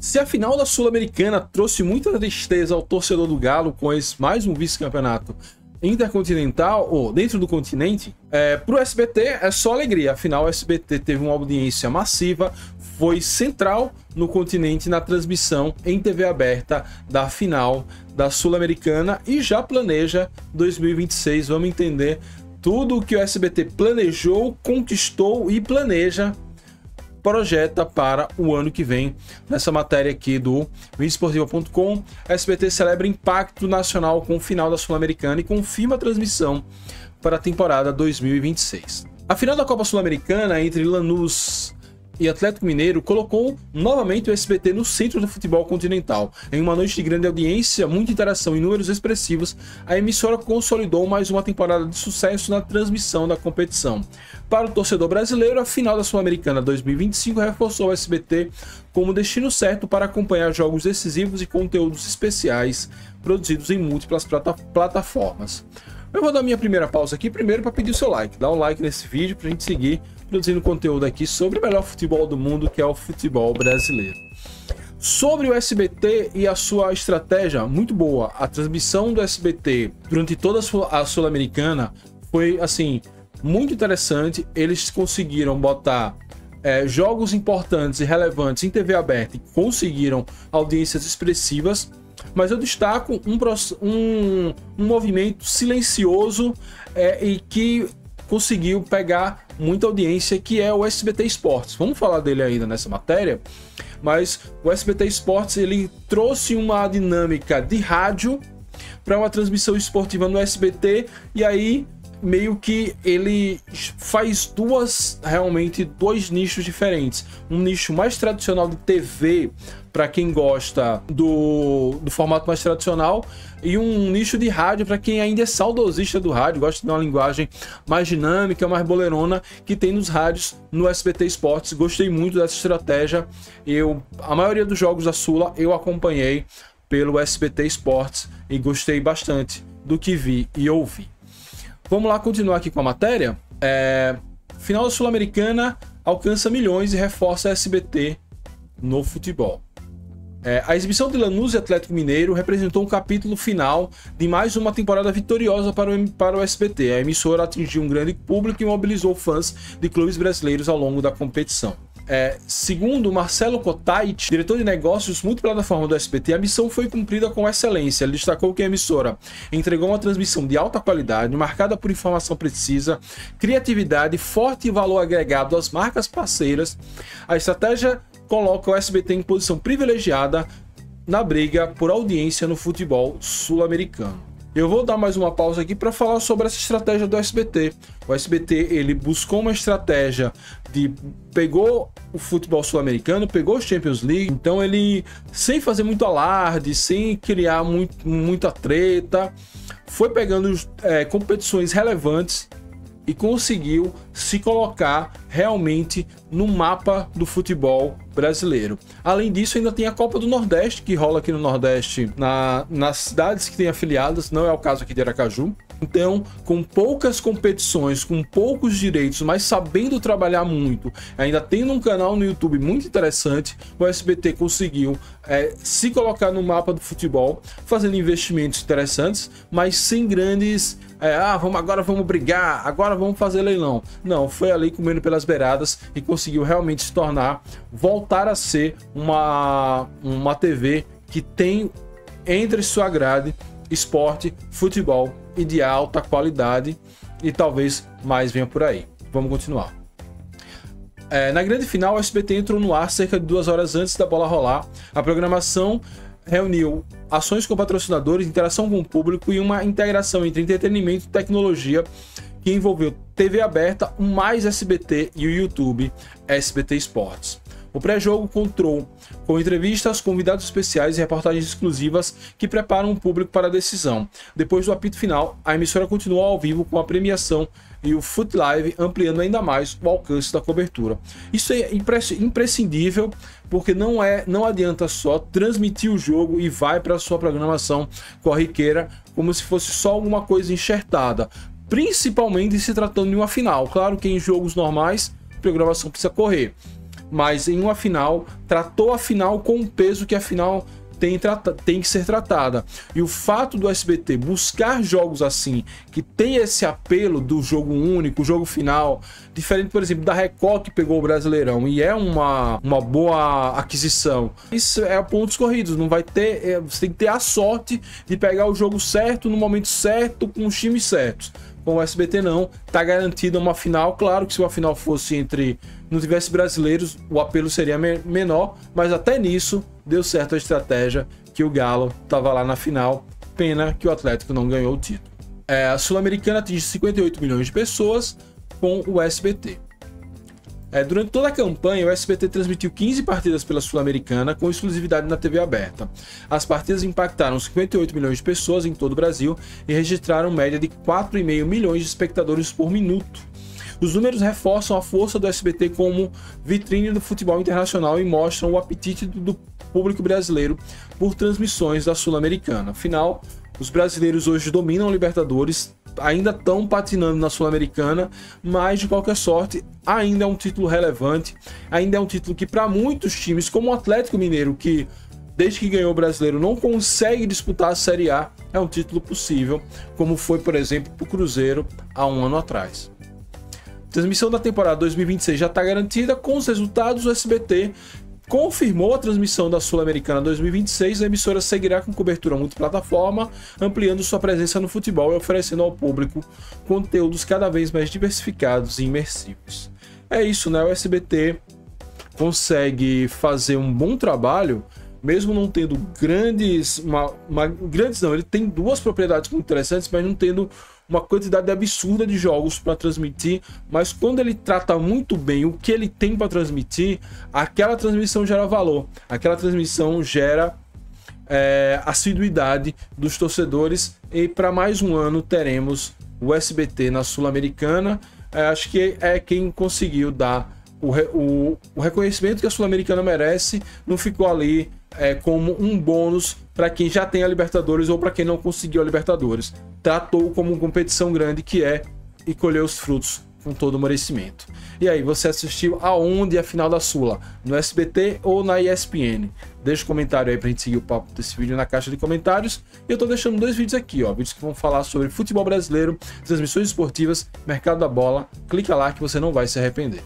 Se a final da Sul-Americana trouxe muita tristeza ao torcedor do Galo com mais um vice-campeonato intercontinental, ou dentro do continente, para o SBT é só alegria. Afinal, o SBT teve uma audiência massiva, foi central no continente na transmissão em TV aberta da final da Sul-Americana e já planeja 2026. Vamos entender tudo o que o SBT planejou, conquistou e projeta para o ano que vem. Nessa matéria aqui do Esportiva.com, a SBT celebra impacto nacional com o final da Sul-Americana e confirma a transmissão para a temporada 2026. A final da Copa Sul-Americana entre Lanús e Atlético Mineiro colocou novamente o SBT no centro do futebol continental. Em uma noite de grande audiência, muita interação e números expressivos, a emissora consolidou mais uma temporada de sucesso na transmissão da competição. Para o torcedor brasileiro, a final da Sul-Americana 2025 reforçou o SBT como destino certo para acompanhar jogos decisivos e conteúdos especiais produzidos em múltiplas plataformas. Eu vou dar minha primeira pausa aqui, primeiro para pedir o seu like. Dá um like nesse vídeo para a gente seguir produzindo conteúdo aqui sobre o melhor futebol do mundo, que é o futebol brasileiro. Sobre o SBT e a sua estratégia, muito boa. A transmissão do SBT durante toda a Sul-Americana foi, assim, muito interessante. Eles conseguiram botar jogos importantes e relevantes em TV aberta e conseguiram audiências expressivas. Mas eu destaco um movimento silencioso e que conseguiu pegar muita audiência, que é o SBT Esportes. Vamos falar dele ainda nessa matéria, mas o SBT Esportes ele trouxe uma dinâmica de rádio para uma transmissão esportiva no SBT, e aí meio que ele faz dois nichos diferentes. Um nicho mais tradicional de TV, para quem gosta do formato mais tradicional, e um nicho de rádio para quem ainda é saudosista do rádio, gosta de uma linguagem mais dinâmica, mais boleirona, que tem nos rádios no SBT Esportes. Gostei muito dessa estratégia. A maioria dos jogos da Sula eu acompanhei pelo SBT Esportes e gostei bastante do que vi e ouvi. Vamos lá continuar aqui com a matéria. Final da Sul-Americana alcança milhões e reforça a SBT no futebol. A exibição de Lanús e Atlético Mineiro representou um capítulo final de mais uma temporada vitoriosa para o SBT. A emissora atingiu um grande público e mobilizou fãs de clubes brasileiros ao longo da competição. Segundo Marcelo Cotait, diretor de negócios multiplataforma do SBT, a missão foi cumprida com excelência. Ele destacou que a emissora entregou uma transmissão de alta qualidade, marcada por informação precisa, criatividade, forte valor agregado às marcas parceiras. A estratégia coloca o SBT em posição privilegiada na briga por audiência no futebol sul-americano. Eu vou dar mais uma pausa aqui para falar sobre essa estratégia do SBT. O SBT ele buscou uma estratégia pegou o futebol sul-americano, pegou os Champions League, então ele, sem fazer muito alarde, sem criar muita treta, foi pegando competições relevantes e conseguiu se colocar realmente no mapa do futebol brasileiro. Além disso, ainda tem a Copa do Nordeste, que rola aqui no Nordeste, nas cidades que têm afiliadas, não é o caso aqui de Aracaju. Então, com poucas competições, com poucos direitos, mas sabendo trabalhar muito, ainda tendo um canal no YouTube muito interessante, o SBT conseguiu se colocar no mapa do futebol, fazendo investimentos interessantes, mas sem grandes... agora vamos brigar, agora vamos fazer leilão. Não, foi ali comendo pelas beiradas e conseguiu realmente se tornar, voltar a ser uma TV que tem entre sua grade esporte, futebol e de alta qualidade, e talvez mais venha por aí. Vamos continuar. Na grande final, o SBT entrou no ar cerca de 2 horas antes da bola rolar. A programação reuniu ações com patrocinadores, interação com o público e uma integração entre entretenimento e tecnologia que envolveu TV aberta, o Mais SBT e o YouTube SBT Esportes. O pré-jogo contou com entrevistas, convidados especiais e reportagens exclusivas que preparam o público para a decisão. Depois do apito final, a emissora continuou ao vivo com a premiação e o Foot Live, ampliando ainda mais o alcance da cobertura. Isso é imprescindível, porque não adianta só transmitir o jogo e vai para a sua programação corriqueira como se fosse só alguma coisa enxertada, principalmente se tratando de uma final. Claro que em jogos normais a programação precisa correr, mas em uma final tratou a final com o peso que a final tem que ser tratada. E o fato do SBT buscar jogos assim, que tem esse apelo do jogo único, jogo final, diferente, por exemplo, da Record, que pegou o Brasileirão, e é uma boa aquisição. Isso é pontos corridos, não vai ter, você tem que ter a sorte de pegar o jogo certo, no momento certo, com os times certos. Com o SBT não, tá garantida uma final. Claro que se uma final fosse entre, não tivesse brasileiros, o apelo seria menor, mas até nisso deu certo a estratégia, que o Galo tava lá na final. Pena que o Atlético não ganhou o título. A Sul-Americana atinge 58 milhões de pessoas com o SBT. Durante toda a campanha, o SBT transmitiu 15 partidas pela Sul-Americana com exclusividade na TV aberta. As partidas impactaram 58 milhões de pessoas em todo o Brasil e registraram média de 4,5 milhões de espectadores por minuto. Os números reforçam a força do SBT como vitrine do futebol internacional e mostram o apetite do público brasileiro por transmissões da Sul-Americana. Afinal, os brasileiros hoje dominam a Libertadores, ainda estão patinando na Sul-Americana, mas de qualquer sorte ainda é um título relevante, ainda é um título que para muitos times, como o Atlético Mineiro, que desde que ganhou o Brasileiro não consegue disputar a Série A, é um título possível, como foi, por exemplo, para o Cruzeiro há um ano atrás. A transmissão da temporada 2026 já está garantida. Com os resultados, o SBT confirmou a transmissão da Sul-Americana 2026, a emissora seguirá com cobertura multiplataforma, ampliando sua presença no futebol e oferecendo ao público conteúdos cada vez mais diversificados e imersivos. É isso, né? O SBT consegue fazer um bom trabalho, mesmo não tendo grandes... grandes não, ele tem duas propriedades muito interessantes, mas não tendo uma quantidade absurda de jogos para transmitir, mas quando ele trata muito bem o que ele tem para transmitir, aquela transmissão gera valor, aquela transmissão gera assiduidade dos torcedores, e para mais um ano teremos o SBT na Sul-Americana. Acho que é quem conseguiu dar o reconhecimento que a Sul-Americana merece, não ficou ali como um bônus para quem já tem a Libertadores ou para quem não conseguiu a Libertadores. Tratou como uma competição grande que é, e colheu os frutos com todo o merecimento. E aí, você assistiu aonde a final da Sula? No SBT ou na ESPN? Deixa um comentário aí pra gente seguir o papo desse vídeo na caixa de comentários. E eu tô deixando dois vídeos aqui, ó, vídeos que vão falar sobre futebol brasileiro, transmissões esportivas, mercado da bola. Clica lá que você não vai se arrepender.